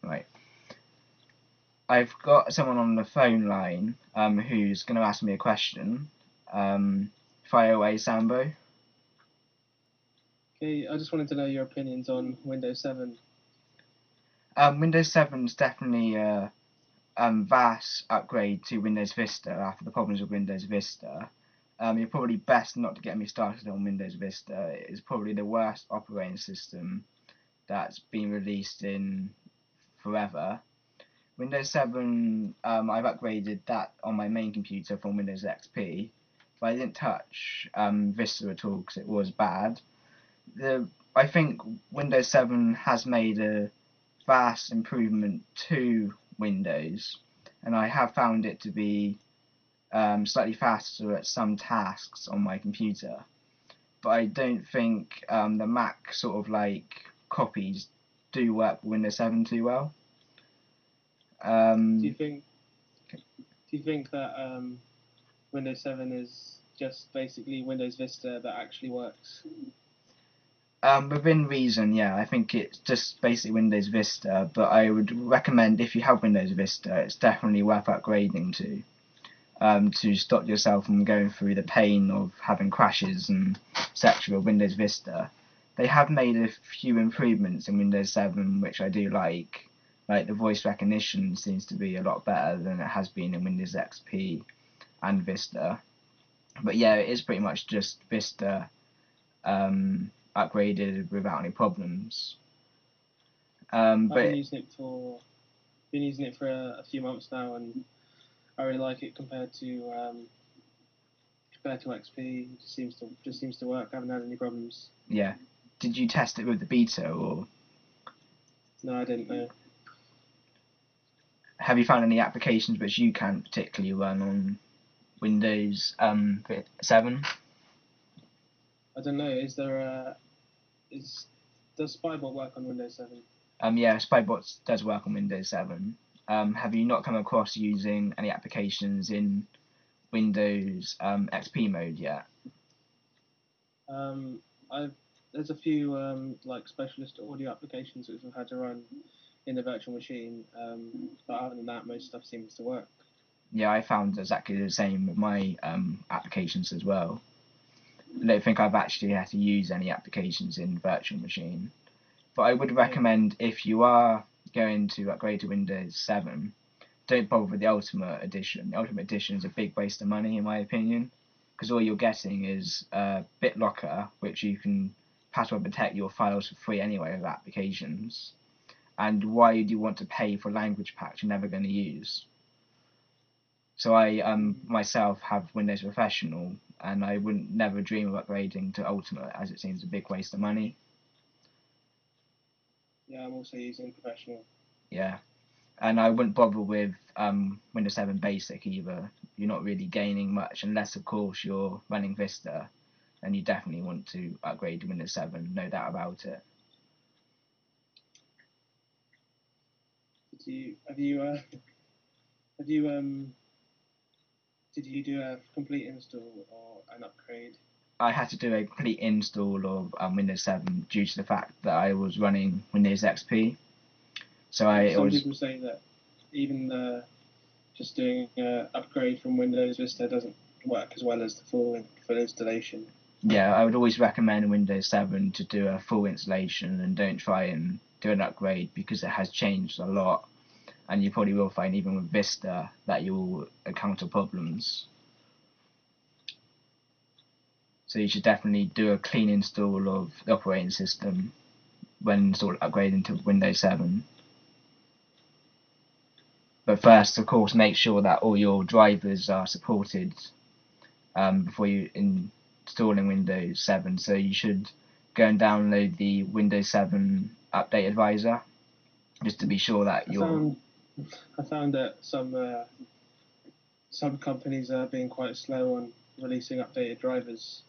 Right. I've got someone on the phone line who's going to ask me a question. Fire away, Sambo. Okay, I just wanted to know your opinions on Windows 7. Windows 7 is definitely a vast upgrade to Windows Vista after the problems with Windows Vista. You're probably best not to get me started on Windows Vista. It is probably the worst operating system that's been released in forever. Windows 7, I've upgraded that on my main computer from Windows XP, but I didn't touch Vista at all because it was bad. I think Windows 7 has made a vast improvement to Windows, and I have found it to be slightly faster at some tasks on my computer. But I don't think the Mac sort of like copies do work with Windows 7 too well. Do you think do you think that Windows 7 is just basically Windows Vista that actually works? Within reason, yeah, I think it's just basically Windows Vista, but I would recommend if you have Windows Vista, it's definitely worth upgrading to stop yourself from going through the pain of having crashes and etc. with Windows Vista. They have made a few improvements in Windows 7, which I do like. Like the voice recognition seems to be a lot better than it has been in Windows XP and Vista. But yeah, it is pretty much just Vista upgraded without any problems. I've But been using it for a few months now, and I really like it compared to XP. It just seems to work. I haven't had any problems. yeah, did you test it with the beta, or No, I didn't know. have you found any applications which you can't particularly run on Windows 7? I don't know. Is there a is does Spybot work on Windows 7? Yeah, Spybot does work on Windows 7. Have you not come across using any applications in Windows XP mode yet? I've There's a few like specialist audio applications which I've had to run in the virtual machine, but other than that, most stuff seems to work. Yeah, I found exactly the same with my applications as well. I don't think I've actually had to use any applications in virtual machine. But I would Yeah. recommend if you are going to upgrade to Windows 7, don't bother with the Ultimate Edition. The Ultimate Edition is a big waste of money, in my opinion, because all you're getting is BitLocker, which you can password protect your files for free anyway with applications. And why do you want to pay for language packs you're never going to use? So I myself have Windows Professional, and I wouldn't never dream of upgrading to Ultimate, as it seems a big waste of money. Yeah, I'm also using Professional. Yeah. And I wouldn't bother with Windows 7 Basic either. You're not really gaining much unless, of course, you're running Vista, and you definitely want to upgrade to Windows 7, no doubt about it. Did you have you have you Did you do a complete install or an upgrade? I had to do a complete install of Windows 7 due to the fact that I was running Windows XP. So I Some was people say that even just doing an upgrade from Windows Vista doesn't work as well as the full installation. yeah, I would always recommend Windows 7 to do a full installation and don't try and do an upgrade because it has changed a lot, and you probably will find even with Vista that you will encounter problems. So you should definitely do a clean install of the operating system when upgrading to Windows 7. But first, of course, make sure that all your drivers are supported before you installing Windows 7. So you should go and download the Windows 7 Update Advisor just to be sure that I you're. found I found that some companies are being quite slow on releasing updated drivers.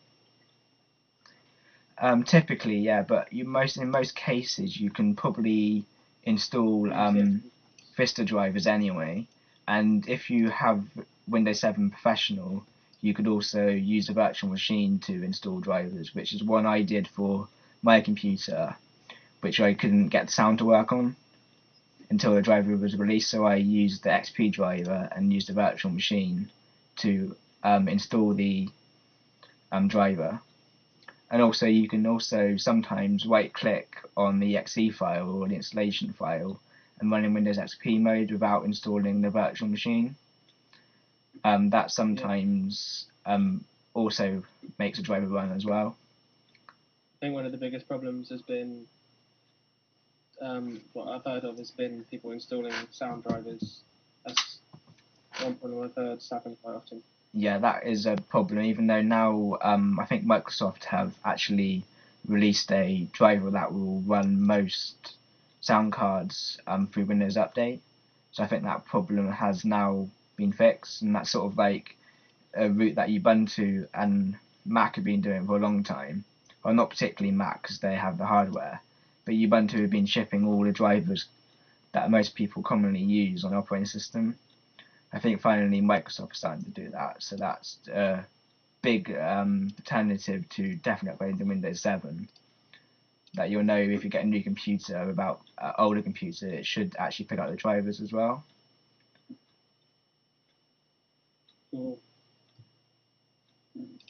Typically, yeah, but in most cases you can probably install Vista drivers anyway. And if you have Windows 7 Professional, you could also use a virtual machine to install drivers, which is one I did for my computer, which I couldn't get the sound to work on. until the driver was released. So I used the XP driver and used a virtual machine to install the driver. And also you can also sometimes right click on the exe file or the installation file and run in Windows XP mode without installing the virtual machine. That sometimes also makes a driver run as well. I think one of the biggest problems has been, what I've heard of has been people installing sound drivers. That's one problem I've heard happen quite often. Yeah, that is a problem, even though now I think Microsoft have actually released a driver that will run most sound cards through Windows Update. So I think that problem has now been fixed, and that's sort of like a route that Ubuntu and Mac have been doing for a long time. Well, not particularly Mac because they have the hardware, but Ubuntu have been shipping all the drivers that most people commonly use on the operating system. I think finally Microsoft is starting to do that, so that's a big alternative to definitely upgrading to Windows 7. That you'll know if you get a new computer without an older computer, it should actually pick up the drivers as well. Cool.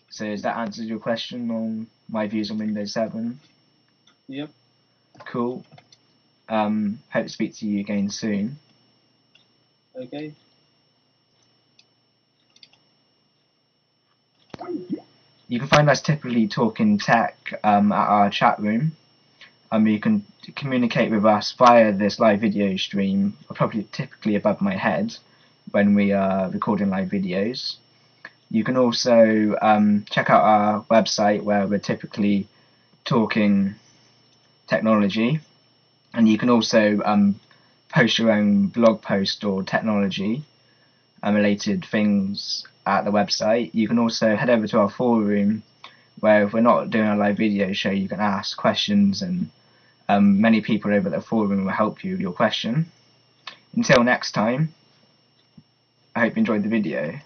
So does that answer your question on my views on Windows 7? Yep. Cool. Hope to speak to you again soon. Okay. You can find us typically talking tech at our chat room. You can communicate with us via this live video stream, probably typically above my head when we are recording live videos. You can also check out our website where we're typically talking technology, and you can also post your own blog post or technology related things at the website. You can also head over to our forum where if we're not doing a live video show you can ask questions, and many people over at the forum will help you with your question. Until next time, I hope you enjoyed the video.